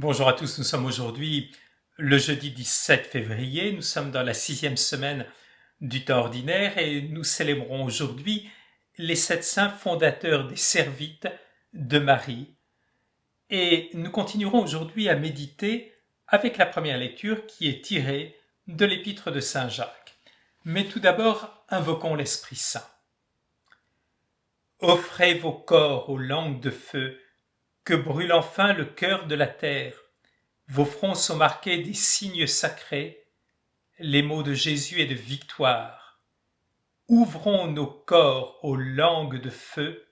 Bonjour à tous, nous sommes aujourd'hui le jeudi 17 février, nous sommes dans la 6e semaine du temps ordinaire et nous célébrons aujourd'hui les 7 saints fondateurs des Servites de Marie. Et nous continuerons aujourd'hui à méditer avec la première lecture qui est tirée de l'épître de Saint Jacques. Mais tout d'abord, invoquons l'Esprit Saint. Offrez vos corps aux langues de feu, que brûle enfin le cœur de la terre. Vos fronts sont marqués des signes sacrés, les mots de Jésus et de victoire. Ouvrons nos corps aux langues de feu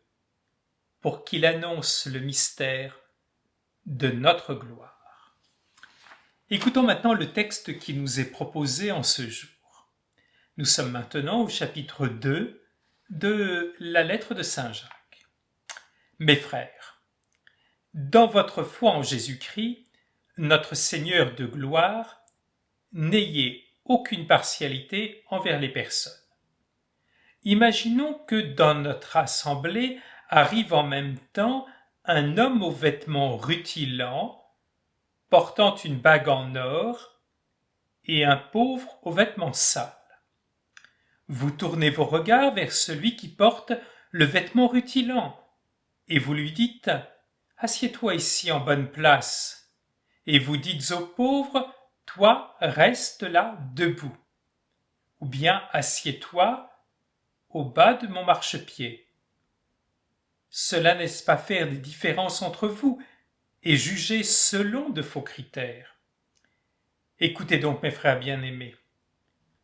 pour qu'il annonce le mystère de notre gloire. Écoutons maintenant le texte qui nous est proposé en ce jour. Nous sommes maintenant au chapitre 2 de la lettre de Saint Jacques. Mes frères, dans votre foi en Jésus-Christ, notre Seigneur de gloire, n'ayez aucune partialité envers les personnes. Imaginons que dans notre assemblée arrive en même temps un homme aux vêtements rutilants, portant une bague en or, et un pauvre aux vêtements sales. Vous tournez vos regards vers celui qui porte le vêtement rutilant, et vous lui dites « Assieds-toi ici en bonne place », et vous dites au pauvre « Toi, reste là debout », ou bien « Assieds-toi au bas de mon marchepied ». Cela n'est-ce pas faire des différences entre vous et juger selon de faux critères? Écoutez donc, mes frères bien-aimés.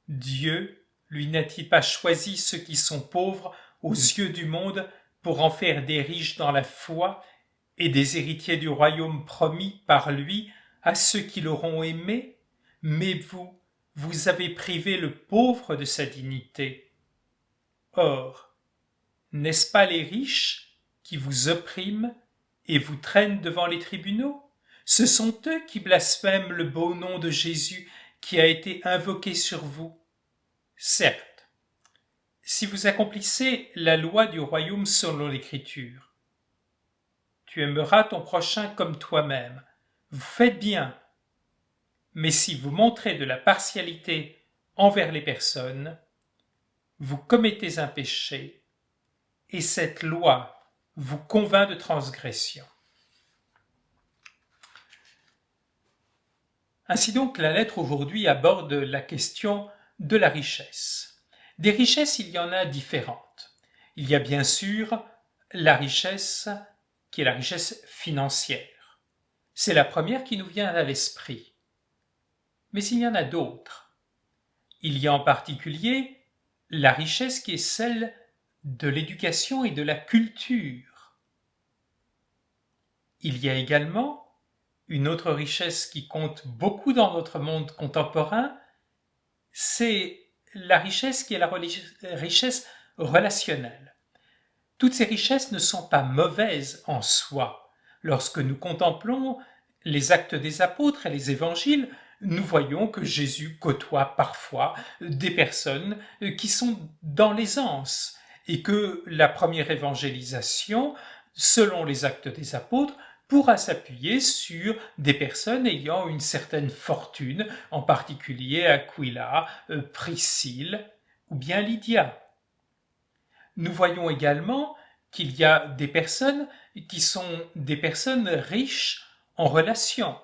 Dieu, lui, n'a-t-il pas choisi ceux qui sont pauvres aux yeux du monde pour en faire des riches dans la foi et des héritiers du royaume promis par lui à ceux qui l'auront aimé? Mais vous avez privé le pauvre de sa dignité. Or, n'est-ce pas les riches qui vous oppriment et vous traînent devant les tribunaux? Ce sont eux qui blasphèment le beau nom de Jésus qui a été invoqué sur vous. Certes, si vous accomplissez la loi du royaume selon l'Écriture, tu aimeras ton prochain comme toi-même, vous faites bien. Mais si vous montrez de la partialité envers les personnes, vous commettez un péché, et cette loi vous convainc de transgression. Ainsi donc, la lettre aujourd'hui aborde la question de la richesse. Des richesses, il y en a différentes. Il y a bien sûr la richesse qui est la richesse financière. C'est la première qui nous vient à l'esprit. Mais il y en a d'autres. Il y a en particulier la richesse qui est celle de l'éducation et de la culture. Il y a également une autre richesse qui compte beaucoup dans notre monde contemporain, c'est la richesse qui est la richesse relationnelle. Toutes ces richesses ne sont pas mauvaises en soi. Lorsque nous contemplons les actes des apôtres et les évangiles, nous voyons que Jésus côtoie parfois des personnes qui sont dans l'aisance et que la première évangélisation, selon les actes des apôtres, pourra s'appuyer sur des personnes ayant une certaine fortune, en particulier Aquila, Priscille ou bien Lydia. Nous voyons également qu'il y a des personnes qui sont des personnes riches en relations.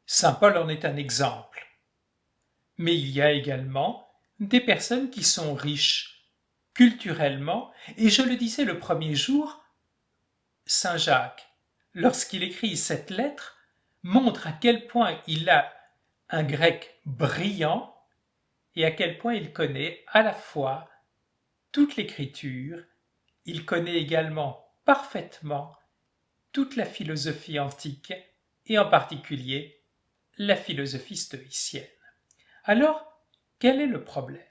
Saint Paul en est un exemple. Mais il y a également des personnes qui sont riches culturellement, et je le disais le premier jour, Saint Jacques, lorsqu'il écrit cette lettre, montre à quel point il a un grec brillant et à quel point il connaît à la fois toute l'écriture, il connaît également parfaitement toute la philosophie antique et en particulier la philosophie stoïcienne. Alors, quel est le problème?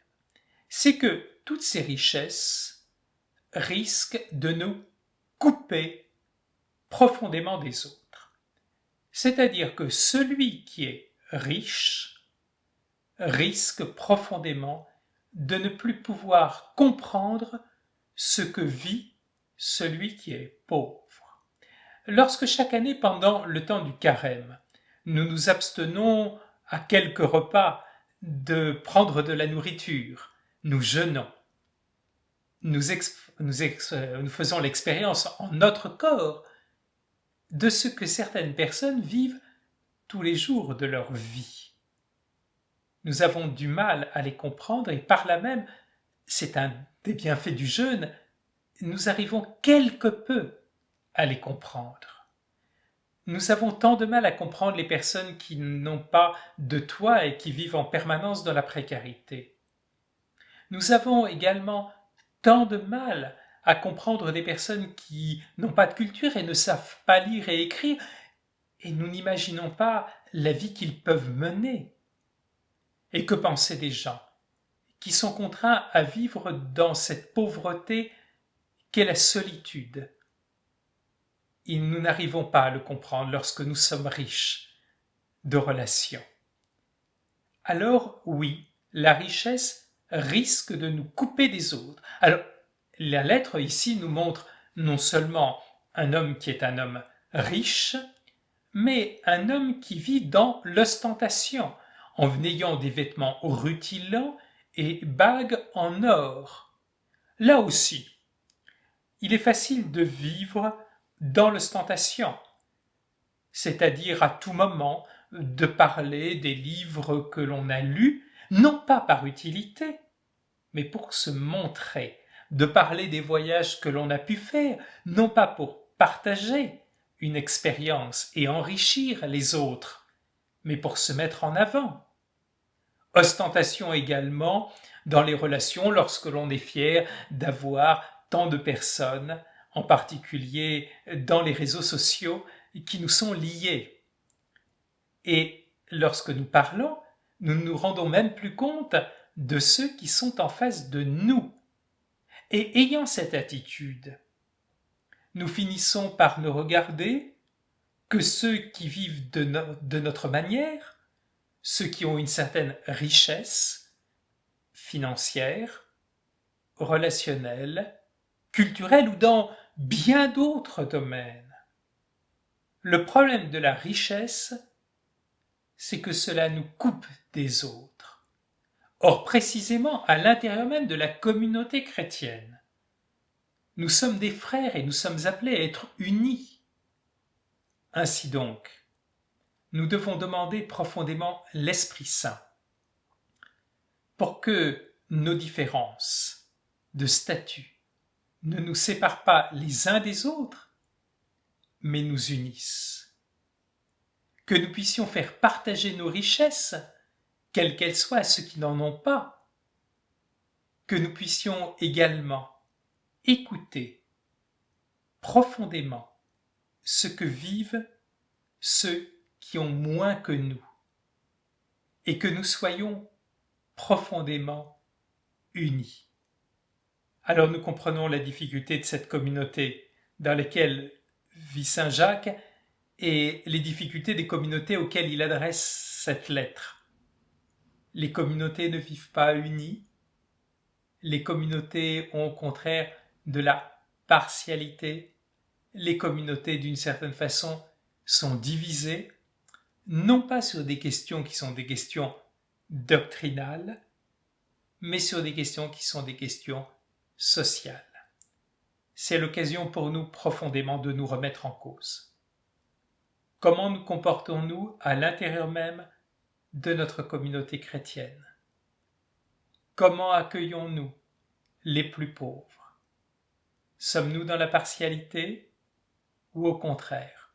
C'est que toutes ces richesses risquent de nous couper profondément des autres. C'est-à-dire que celui qui est riche risque profondément de ne plus pouvoir comprendre ce que vit celui qui est pauvre. Lorsque chaque année, pendant le temps du carême, Nous nous abstenons à quelques repas de prendre de la nourriture. Nous jeûnons. Nous faisons l'expérience en notre corps de ce que certaines personnes vivent tous les jours de leur vie. Nous avons du mal à les comprendre et par là même, c'est un des bienfaits du jeûne, nous arrivons quelque peu à les comprendre. Nous avons tant de mal à comprendre les personnes qui n'ont pas de toit et qui vivent en permanence dans la précarité. Nous avons également tant de mal à comprendre des personnes qui n'ont pas de culture et ne savent pas lire et écrire, et nous n'imaginons pas la vie qu'ils peuvent mener. Et que penser des gens qui sont contraints à vivre dans cette pauvreté qu'est la solitude? Et nous n'arrivons pas à le comprendre lorsque nous sommes riches de relations. Alors oui, la richesse risque de nous couper des autres. Alors, la lettre ici nous montre non seulement un homme qui est un homme riche, mais un homme qui vit dans l'ostentation, en ayant des vêtements rutilants et bagues en or. Là aussi, il est facile de vivre dans l'ostentation, c'est-à-dire à tout moment de parler des livres que l'on a lus, non pas par utilité, mais pour se montrer, de parler des voyages que l'on a pu faire, non pas pour partager une expérience et enrichir les autres, mais pour se mettre en avant. Ostentation également dans les relations lorsque l'on est fier d'avoir tant de personnes, en particulier dans les réseaux sociaux, qui nous sont liées. Et lorsque nous parlons, nous ne nous rendons même plus compte de ceux qui sont en face de nous. Et ayant cette attitude, nous finissons par ne regarder que ceux qui vivent de notre manière, ceux qui ont une certaine richesse financière, relationnelle, culturelle ou dans bien d'autres domaines. Le problème de la richesse, c'est que cela nous coupe des autres. Or, précisément, à l'intérieur même de la communauté chrétienne, nous sommes des frères et nous sommes appelés à être unis. Ainsi donc, nous devons demander profondément l'Esprit Saint pour que nos différences de statut ne nous séparent pas les uns des autres, mais nous unissent. Que nous puissions faire partager nos richesses, quelles qu'elles soient, à ceux qui n'en ont pas. Que nous puissions également écouter profondément ce que vivent ceux qui ont moins que nous, et que nous soyons profondément unis. Alors nous comprenons la difficulté de cette communauté dans laquelle vit Saint Jacques et les difficultés des communautés auxquelles il adresse cette lettre. Les communautés ne vivent pas unies, les communautés ont au contraire de la partialité, les communautés d'une certaine façon sont divisées, non pas sur des questions qui sont des questions doctrinales, mais sur des questions qui sont des questions sociales. C'est l'occasion pour nous profondément de nous remettre en cause. Comment nous comportons-nous à l'intérieur même de notre communauté chrétienne? Comment accueillons-nous les plus pauvres? Sommes-nous dans la partialité ou au contraire,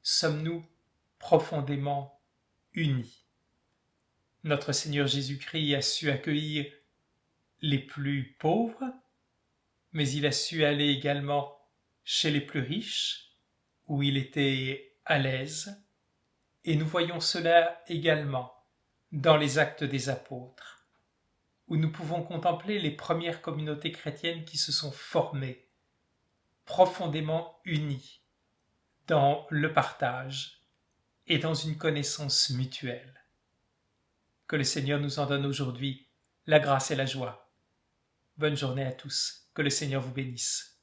sommes-nous profondément unis? Notre Seigneur Jésus-Christ a su accueillir les plus pauvres, mais il a su aller également chez les plus riches, où il était à l'aise, et nous voyons cela également dans les Actes des Apôtres, où nous pouvons contempler les premières communautés chrétiennes qui se sont formées, profondément unies dans le partage et dans une connaissance mutuelle. Que le Seigneur nous en donne aujourd'hui la grâce et la joie. Bonne journée à tous. Que le Seigneur vous bénisse.